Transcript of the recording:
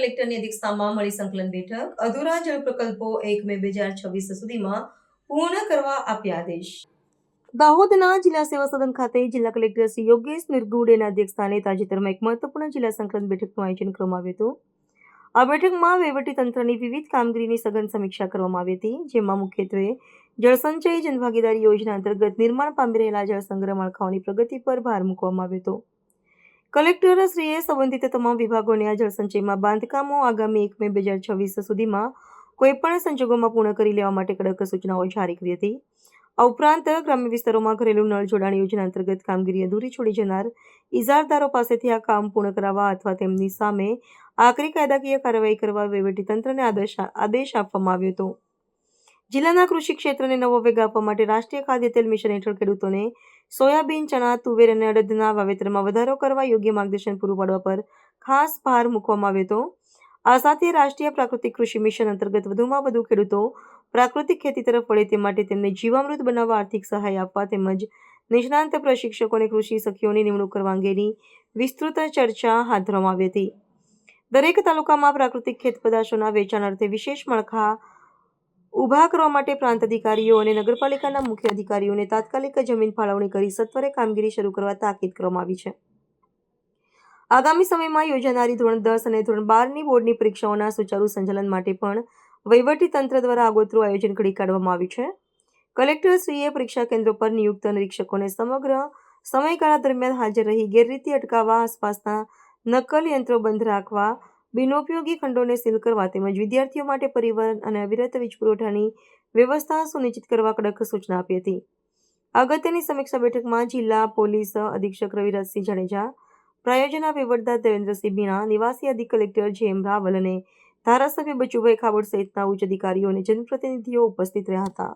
કલેક્ટરની અધ્યક્ષતામાં મળી સંકલન બેઠક અધૂરા જળ પ્રકલ્પો 1 મે 2026 સુધીમાં પૂર્ણ કરવા આપ્યા આદેશ. દાહોદના જિલ્લા સેવા સદન ખાતે જિલ્લા કલેક્ટર શ્રી યોગેશ નિરગુડેના અધ્યક્ષસ્થાને તાજેતરમાં એક મહત્વપૂર્ણ જિલ્લા સંકલન બેઠકનું આયોજન કરવામાં આવ્યું હતું. આ બેઠકમાં વહીવટીતંત્રની વિવિધ કામગીરીની સઘન સમીક્ષા કરવામાં આવી હતી, જેમાં મુખ્યત્વે જળસંચય જનભાગીદારી યોજના અંતર્ગત નિર્માણ પામી રહેલા જળસંગ્રહ માળખાઓની પ્રગતિ પર ભાર મૂકવામાં આવ્યો હતો. કલેક્ટરશ્રીએ સંબંધિત તમામ વિભાગોને આ જળસંચયમાં બાંધકામો આગામી 1 મે 2026 સુધીમાં કોઈપણ સંજોગોમાં પૂર્ણ કરી લેવા માટે કડક સૂચનાઓ જારી કરી હતી. આ ઉપરાંત ગ્રામ્ય વિસ્તારોમાં ઘરેલું નળ જોડાણ યોજના અંતર્ગત કામગીરી અધૂરી છોડી જનાર ઇજારદારો પાસેથી આ કામ પૂર્ણ કરાવવા અથવા તેમની સામે આકરી કાયદાકીય કાર્યવાહી કરવા વહીવટીતંત્રને આદેશ આપવામાં આવ્યો હતો. જિલ્લાના કૃષિ ક્ષેત્રને નવો વેગ આપવા માટે રાષ્ટ્રીય ખાદ્ય તેલ મિશન હેઠળ ખેડૂતોને સોયાબીન, ચણા, તુવેર અને અડદના વાવેતરમાં વધારો કરવા યોગ્ય માર્ગદર્શન પૂરું પાડવા પર ખાસ ભાર મૂકવામાં આવ્યો હતો. આ સાથે રાષ્ટ્રીય પ્રાકૃતિક કૃષિ મિશન અંતર્ગત વધુમાં વધુ ખેડૂતો પ્રાકૃતિક ખેતી તરફ વળે તે માટે તેમને જીવામૃત બનાવવા આર્થિક સહાય આપવા તેમજ નિષ્ણાંત પ્રશિક્ષકો અને કૃષિ સખીઓની નિમણૂક કરવા અંગેની વિસ્તૃત ચર્ચા હાથ ધરવામાં આવી હતી. દરેક તાલુકામાં પ્રાકૃતિક ખેત પેદાશોના વેચાણ અર્થે વિશેષ માળખા ઊભા કરવા માટે પ્રાંત અધિકારીઓ અને નગરપાલિકાના મુખ્ય અધિકારીઓને તાત્કાલિક જમીન ફાળવણી કરી સત્વરે કામગીરી શરૂ કરવા તાકીદ કરવામાં આવી છે. આગામી સમયમાં યોજાનારી ધોરણ 10 અને ધોરણ 12ની બોર્ડની પરીક્ષાઓના સુચારુ સંચાલન માટે પણ વહીવટીતંત્ર દ્વારા આગોતરું આયોજન ઘડી કાઢવામાં આવ્યું છે. કલેક્ટરશ્રીએ પરીક્ષા કેન્દ્રો પર નિયુક્ત નિરીક્ષકોને સમગ્ર સમયગાળા દરમિયાન હાજર રહી ગેરરીતિ અટકાવવા, આસપાસના નકલ યંત્રો બંધ રાખવા, બિનઉપયોગી ખંડોને સીલ કરવા તેમજ વિદ્યાર્થીઓ માટે પરિવહન અને અવિરત વીજ પુરવઠાની વ્યવસ્થા સુનિશ્ચિત કરવા કડક સૂચના આપી હતી. અગત્યની સમીક્ષા બેઠકમાં જિલ્લા પોલીસ અધિક્ષક રવિરાજસિંહ જાડેજા, પ્રાયોજના વહીવટદાર દેવેન્દ્રસિંહ બીણા, નિવાસી અધિક કલેક્ટર જે.એમ. રાવલ અને ધારાસભ્ય બચુભાઈ ખાબડ સહિતના ઉચ્ચ અધિકારીઓ અને જનપ્રતિનિધિઓ ઉપસ્થિત રહ્યા હતા.